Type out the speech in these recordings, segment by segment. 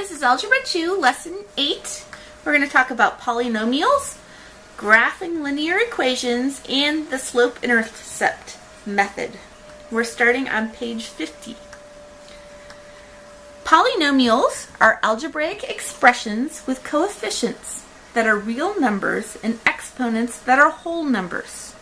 this is Algebra 2, Lesson 8. We're going to talk about polynomials, graphing linear equations, and the slope-intercept method. We're starting on page 50. Polynomials are algebraic expressions with coefficients that are real numbers and exponents that are whole numbers.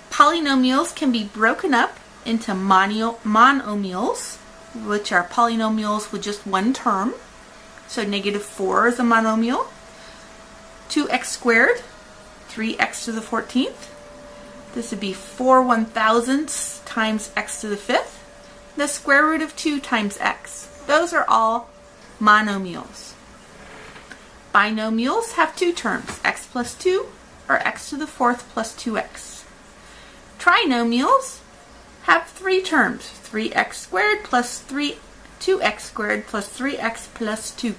Polynomials can be broken up into monomials, which are polynomials with just one term. So -4 is a monomial. 2x squared, 3x to the 14th. This would be 4 1,000ths times x to the 5th. The square root of 2 times x. Those are all monomials. Binomials have two terms, x plus 2 or x to the 4th plus 2x. Trinomials have three terms, 3x squared plus 2x squared plus 3x plus 2.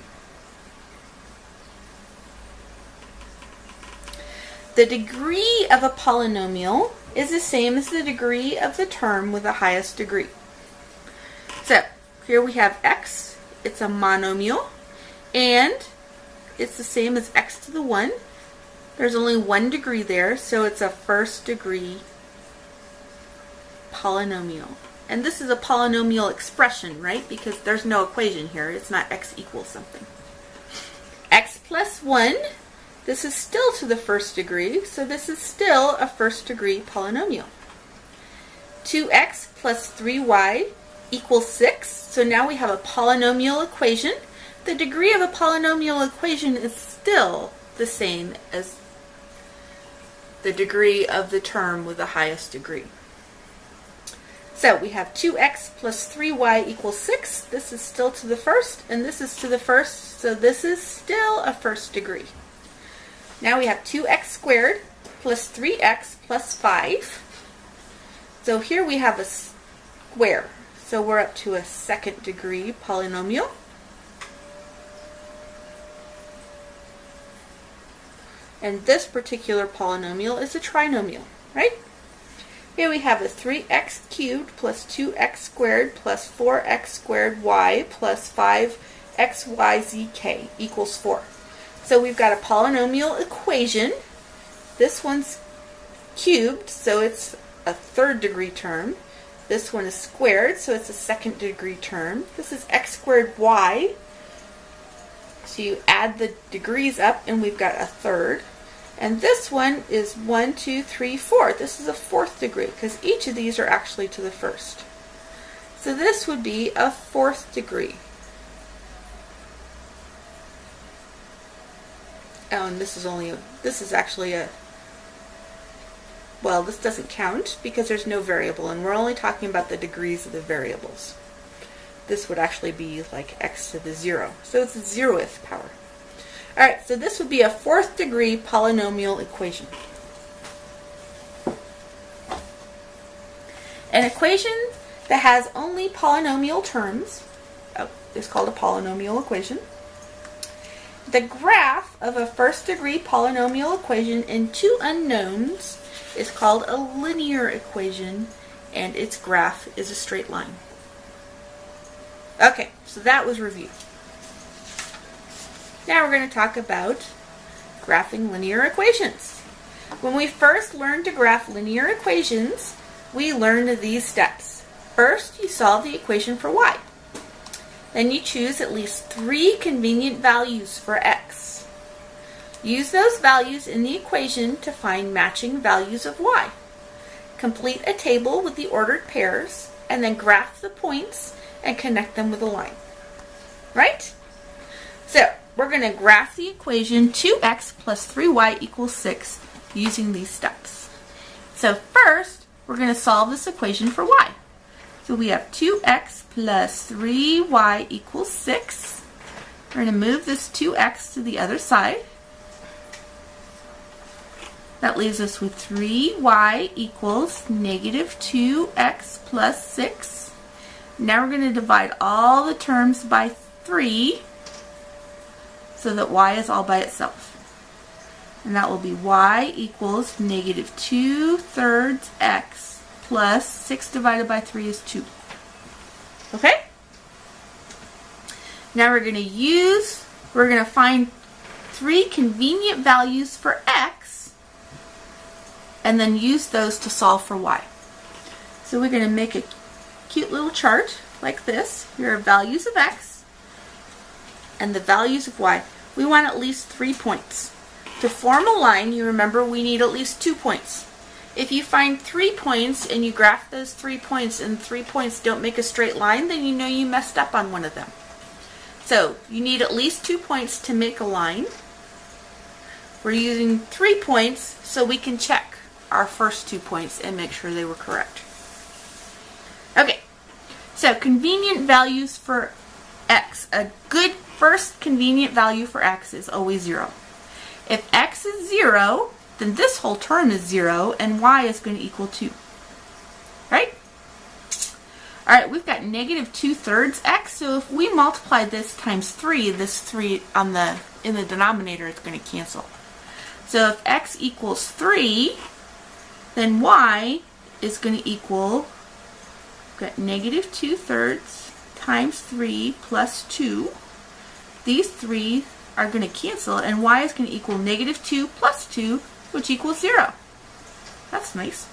The degree of a polynomial is the same as the degree of the term with the highest degree. So here we have x, it's a monomial, and it's the same as x to the 1. There's only one degree there, so it's a first degree polynomial. And this is a polynomial expression, right? Because there's no equation here. It's not x equals something. X plus 1, this is still to the first degree, so this is still a first degree polynomial. 2x plus 3y equals 6. So now we have a polynomial equation. The degree of a polynomial equation is still the same as the degree of the term with the highest degree. So we have 2x plus 3y equals 6. This is still to the first, and this is to the first, so this is still a first degree. Now we have 2x squared plus 3x plus 5. So here we have a square. So we're up to a second degree polynomial. And this particular polynomial is a trinomial, right? Here we have a 3x cubed plus 2x squared plus 4x squared y plus 5xyzk equals 4. So we've got a polynomial equation. This one's cubed, so it's a third degree term. This one is squared, so it's a second degree term. This is x squared y. So you add the degrees up and we've got a third. And this one is 1, 2, 3, 4. This is a fourth degree because each of these are actually to the first. So this would be a fourth degree. Oh, and this is actually a, well, this doesn't count because there's no variable and we're only talking about the degrees of the variables. This would actually be like x to the 0. So it's the 0th power. Alright, so this would be a fourth degree polynomial equation. An equation that has only polynomial terms is called a polynomial equation. The graph of a first degree polynomial equation in two unknowns is called a linear equation, and its graph is a straight line. Okay, so that was review. Now we're going to talk about graphing linear equations. When we first learned to graph linear equations, we learned these steps. First, you solve the equation for y. Then you choose at least 3 convenient values for x. Use those values in the equation to find matching values of y. Complete a table with the ordered pairs, and then graph the points and connect them with a line. Right? So, we're going to graph the equation 2x plus 3y equals 6 using these steps. So first, we're going to solve this equation for y. So we have 2x plus 3y equals 6. We're going to move this 2x to the other side. That leaves us with 3y equals negative 2x plus 6. Now we're going to divide all the terms by 3. So that y is all by itself. And that will be y equals negative 2/3 x plus 6 divided by 3 is 2. Okay? Now we're going to find 3 convenient values for x, and then use those to solve for y. So we're going to make a cute little chart like this. Here are values of x and the values of y. We want at least 3 points. To form a line, you remember we need at least 2 points. If you find 3 points and you graph those 3 points and 3 points don't make a straight line, then you know you messed up on one of them. So you need at least 2 points to make a line. We're using 3 points so we can check our first 2 points and make sure they were correct. Okay, so convenient values for x. A good first convenient value for x is always 0. If x is 0, then this whole term is 0 and y is going to equal 2. Right? Alright, we've got negative 2/3 x, so if we multiply this times 3, this 3 in the denominator is going to cancel. So if x equals 3, then y is going to equal, we've got negative 2/3 times 3 plus 2. These 3 are going to cancel, and y is going to equal negative 2 plus 2, which equals 0. That's nice.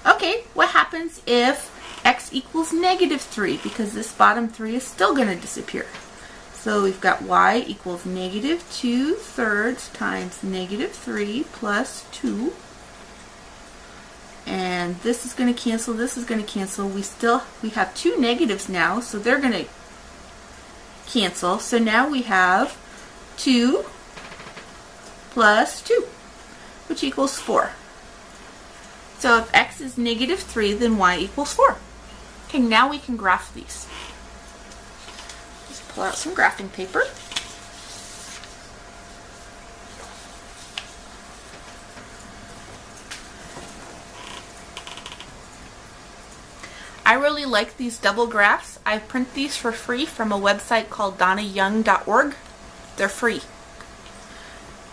Okay, what happens if x equals negative 3? Because this bottom 3 is still going to disappear. So we've got y equals negative 2/3 times negative 3 plus 2. And this is going to cancel, this is going to cancel. We have 2 negatives now, so they're going to cancel. So now we have 2 plus 2, which equals 4. So if x is negative 3, then y equals 4. Okay, now we can graph these. Just pull out some graphing paper. I really like these double graphs. I print these for free from a website called donnayoung.org. They're free.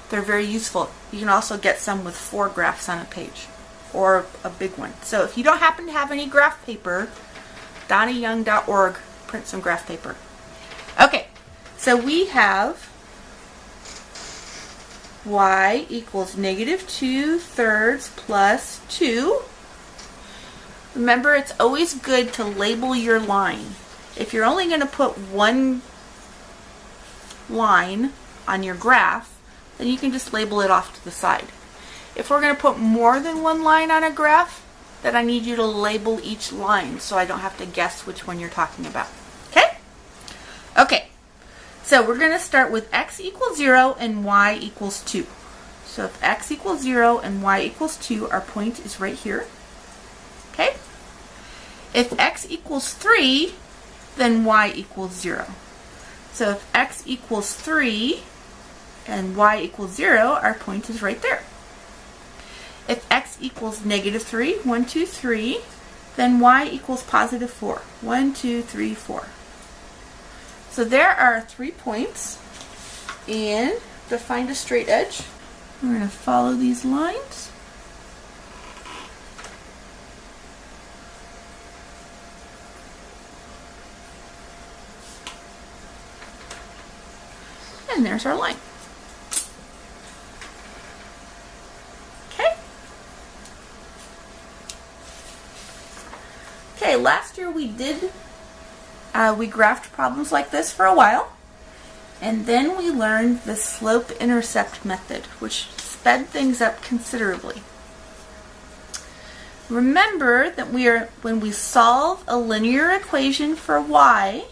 They're very useful. You can also get some with 4 graphs on a page, or a big one. So if you don't happen to have any graph paper, donnayoung.org, print some graph paper. Okay, so we have y equals negative 2/3 plus 2. Remember, it's always good to label your line. If you're only going to put one line on your graph, then you can just label it off to the side. If we're going to put more than one line on a graph, then I need you to label each line so I don't have to guess which one you're talking about. Okay? Okay, so we're going to start with x equals 0 and y equals 2. So if x equals 0 and y equals 2, our point is right here. Okay? If x equals 3, then y equals 0. So if x equals 3 and y equals 0, our point is right there. If x equals negative 3, 1, 2, 3, then y equals positive 4. 1, 2, 3, 4. So there are 3 points, and to find a straight edge, we're going to follow these lines. And there's our line. Okay, last year we graphed problems like this for a while, and then we learned the slope-intercept method, which sped things up considerably. Remember that when we solve a linear equation for y,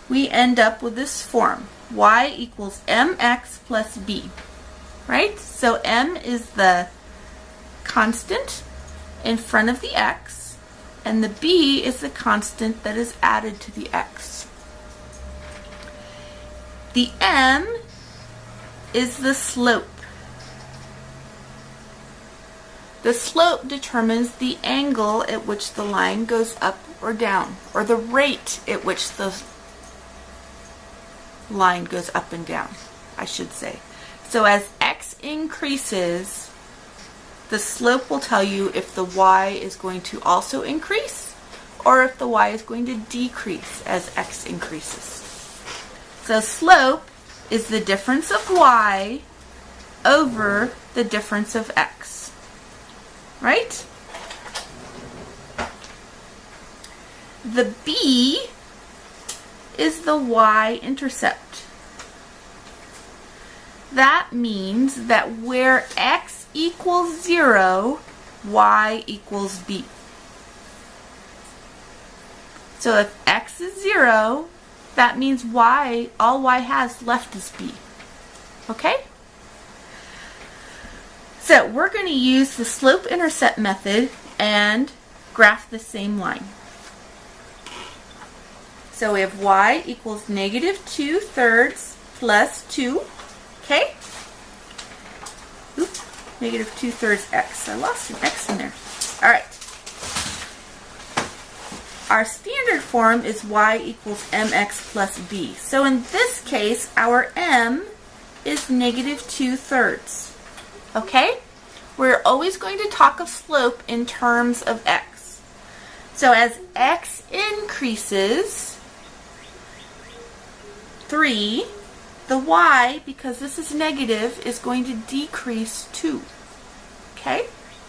we end up with this form. Y equals mx plus b, right? So m is the constant in front of the x, and the b is the constant that is added to the x. The m is the slope. The slope determines the angle at which the line goes up or down, or the rate at which the line goes up and down, I should say. So as x increases, the slope will tell you if the y is going to also increase or if the y is going to decrease as x increases. So slope is the difference of y over the difference of x, right? The b is the y-intercept. That means that where x equals 0, y equals b. So if x is 0, that means y, all y has left is b. Okay? So we're going to use the slope-intercept method and graph the same line. So we have y equals negative 2/3 plus 2. Okay? Oops, negative 2/3 x. I lost an x in there. All right. Our standard form is y equals mx plus b. So in this case, our m is negative 2/3. Okay? We're always going to talk of slope in terms of x. So as x increases 3, the y, because this is negative, is going to decrease 2. Okay?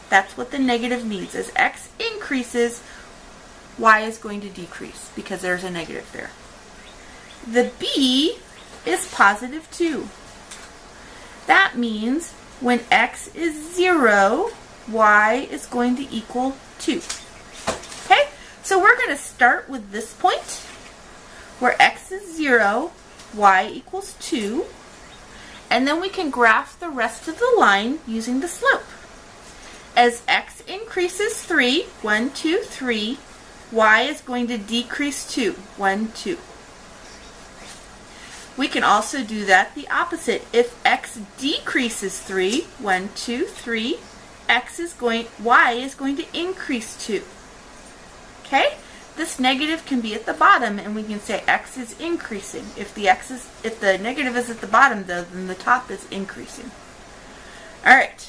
That's what the negative means. As x increases, y is going to decrease because there's a negative there. The b is positive 2. That means when x is 0, y is going to equal 2. Okay? So we're going to start with this point where x is 0, y equals 2, and then we can graph the rest of the line using the slope. As x increases 3, 1, 2, 3, y is going to decrease 2, 1, 2. We can also do that the opposite. If x decreases 3, 1, 2, 3, y is going to increase 2. Okay? This negative can be at the bottom, and we can say x is increasing. If the negative is at the bottom, though, then the top is increasing. All right.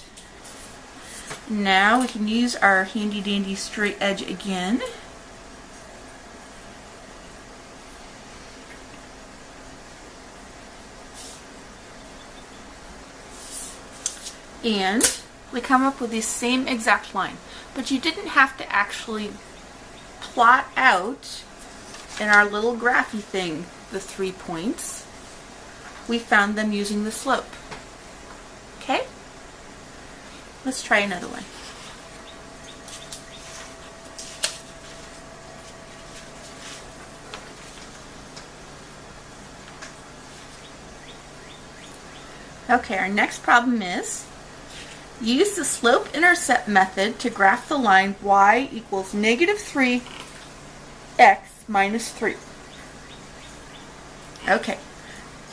Now we can use our handy dandy straight edge again. And we come up with the same exact line, but you didn't have to actually plot out in our little graphy thing the 3 points. We found them using the slope. Okay? Let's try another one. Okay, our next problem is use the slope-intercept method to graph the line y equals negative 3 x minus 3. Okay,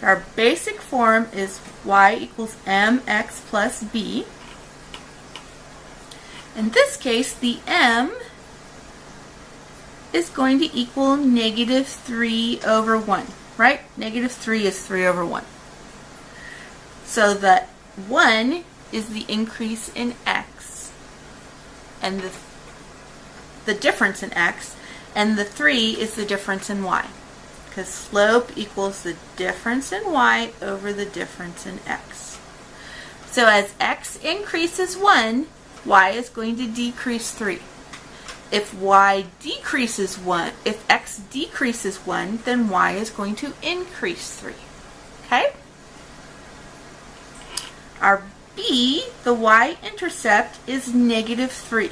so our basic form is y equals mx plus b. In this case, the m is going to equal negative 3 over 1, right? Negative 3 is 3 over 1. So the 1 is the increase in x, and the difference in x, and the 3 is the difference in y, because slope equals the difference in y over the difference in x. So as x increases 1, y is going to decrease 3. If x decreases 1, then y is going to increase 3. Okay? Our b, the y-intercept, is negative 3.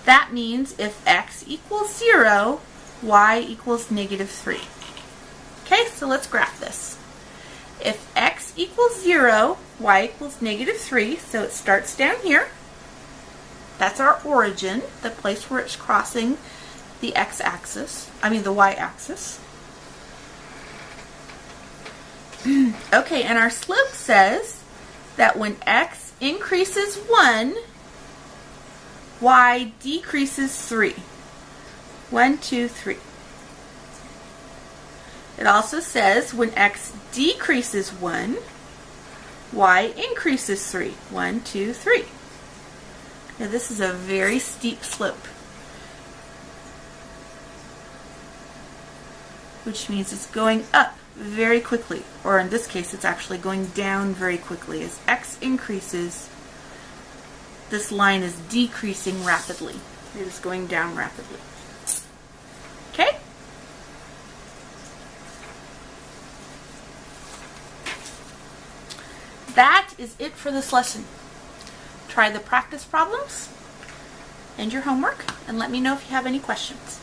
That means if x equals 0, y equals negative 3. Okay, so let's graph this. If x equals 0, y equals negative 3, so it starts down here. That's our origin, the place where it's crossing the x-axis, the y-axis. Okay, and our slope says that when x increases 1, y decreases 3. 1, 2, 3. It also says when x decreases 1, y increases 3. 1, 2, 3. Now this is a very steep slope. which means it's going up very quickly, or in this case, it's actually going down very quickly. As x increases, this line is decreasing rapidly. It is going down rapidly. Okay? That is it for this lesson. Try the practice problems and your homework, and let me know if you have any questions.